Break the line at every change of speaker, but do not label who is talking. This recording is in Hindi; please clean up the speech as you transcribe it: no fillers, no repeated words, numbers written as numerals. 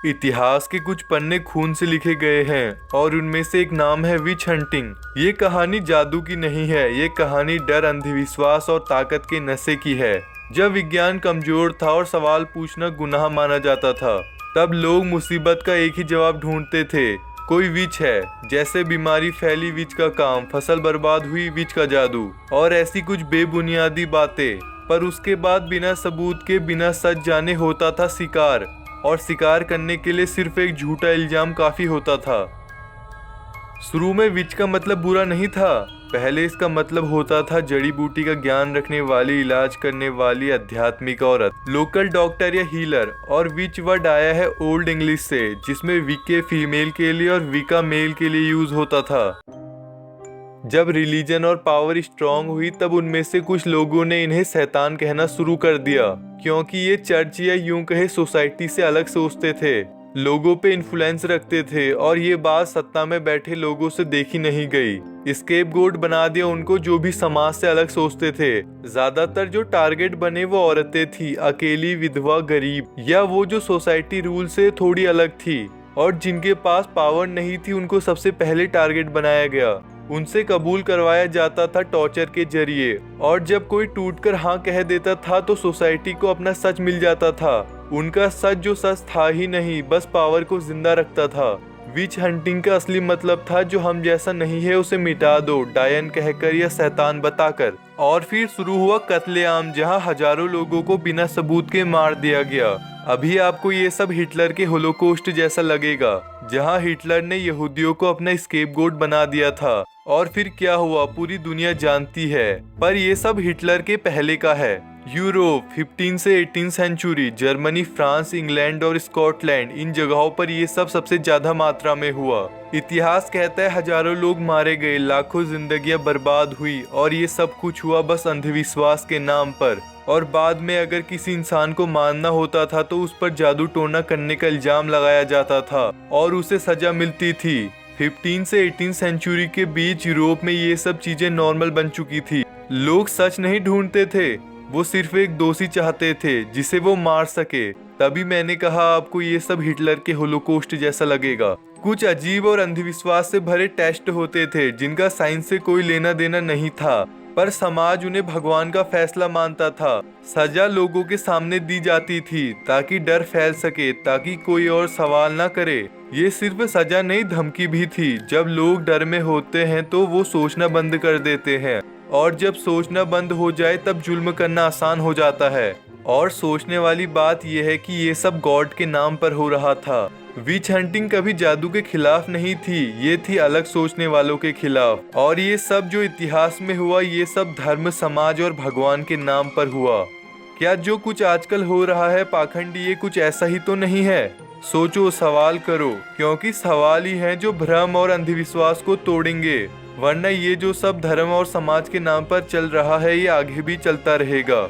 इतिहास के कुछ पन्ने खून से लिखे गए हैं और उनमें से एक नाम है विच हंटिंग। ये कहानी जादू की नहीं है, ये कहानी डर, अंधविश्वास और ताकत के नशे की है। जब विज्ञान कमजोर था और सवाल पूछना गुनाह माना जाता था, तब लोग मुसीबत का एक ही जवाब ढूंढते थे, कोई विच है। जैसे बीमारी फैली, विच का काम, फसल बर्बाद हुई, विच का जादू, और ऐसी कुछ बेबुनियादी बातें। पर उसके बाद बिना सबूत के, बिना सच जाने होता था शिकार, और शिकार करने के लिए सिर्फ एक झूठा इल्जाम काफी होता था। शुरू में विच का मतलब बुरा नहीं था। पहले इसका मतलब होता था जड़ी बूटी का ज्ञान रखने वाली, इलाज करने वाली आध्यात्मिक औरत, लोकल डॉक्टर या हीलर। और विच वर्ड आया है ओल्ड इंग्लिश से, जिसमें विके फीमेल के लिए और विका मेल के लिए यूज होता था। जब रिलीजन और पावर स्ट्रांग हुई, तब उनमें से कुछ लोगों ने इन्हें शैतान कहना शुरू कर दिया, क्योंकि ये चर्च या यूं कहे सोसाइटी से अलग सोचते थे, लोगों पे इन्फ्लुएंस रखते थे, और ये बात सत्ता में बैठे लोगों से देखी नहीं गई। स्केपगोट बना दिया उनको जो भी समाज से अलग सोचते थे। ज्यादातर जो टारगेट बने वो औरतें थी, अकेली, विधवा, गरीब, या वो जो सोसाइटी रूल से थोड़ी अलग थी। और जिनके पास पावर नहीं थी, उनको सबसे पहले टारगेट बनाया गया। उनसे कबूल करवाया जाता था टॉर्चर के जरिए, और जब कोई टूटकर हाँ कह देता था तो सोसाइटी को अपना सच मिल जाता था। उनका सच जो सच था ही नहीं, बस पावर को जिंदा रखता था। विच हंटिंग का असली मतलब था जो हम जैसा नहीं है उसे मिटा दो, डायन कहकर या शैतान बताकर। और फिर शुरू हुआ कत्लेआम, जहां हजारों लोगों को बिना सबूत के मार दिया गया। अभी आपको ये सब हिटलर के होलोकॉस्ट जैसा लगेगा, जहां हिटलर ने यहूदियों को अपना स्केपगोट बना दिया था। और फिर क्या हुआ पूरी दुनिया जानती है। पर ये सब हिटलर के पहले का है। यूरोप 15 से 18 सेंचुरी, जर्मनी, फ्रांस, इंग्लैंड और स्कॉटलैंड, इन जगहों पर ये सब सबसे ज्यादा मात्रा में हुआ। इतिहास कहता है हजारों लोग मारे गए, लाखों जिंदगियां बर्बाद हुई, और ये सब कुछ हुआ बस अंधविश्वास के नाम पर। और बाद में अगर किसी इंसान को मारना होता था तो उस पर जादू टोना करने का इल्जाम लगाया जाता था और उसे सजा मिलती थी। 15 से 18 सेंचुरी के बीच यूरोप में ये सब चीजें नॉर्मल बन चुकी थी। लोग सच नहीं ढूंढते थे, वो सिर्फ एक दोषी चाहते थे जिसे वो मार सके। तभी मैंने कहा आपको ये सब हिटलर के होलोकॉस्ट जैसा लगेगा। कुछ अजीब और अंधविश्वास से भरे टेस्ट होते थे जिनका साइंस से कोई लेना देना नहीं था, पर समाज उन्हें भगवान का फैसला मानता था। सजा लोगों के सामने दी जाती थी ताकि डर फैल सके, ताकि कोई और सवाल ना करे। ये सिर्फ सजा नहीं, धमकी भी थी। जब लोग डर में होते हैं तो वो सोचना बंद कर देते हैं, और जब सोचना बंद हो जाए तब जुल्म करना आसान हो जाता है। और सोचने वाली बात यह है कि ये सब गॉड के नाम पर हो रहा था। विच हंटिंग कभी जादू के खिलाफ नहीं थी, ये थी अलग सोचने वालों के खिलाफ। और ये सब जो इतिहास में हुआ, ये सब धर्म, समाज और भगवान के नाम पर हुआ। क्या जो कुछ आजकल हो रहा है पाखंडी, ये कुछ ऐसा ही तो नहीं है? सोचो, सवाल करो, क्योंकि सवाल ही हैं जो भ्रम और अंधविश्वास को तोड़ेंगे। वरना ये जो सब धर्म और समाज के नाम पर चल रहा है, ये आगे भी चलता रहेगा।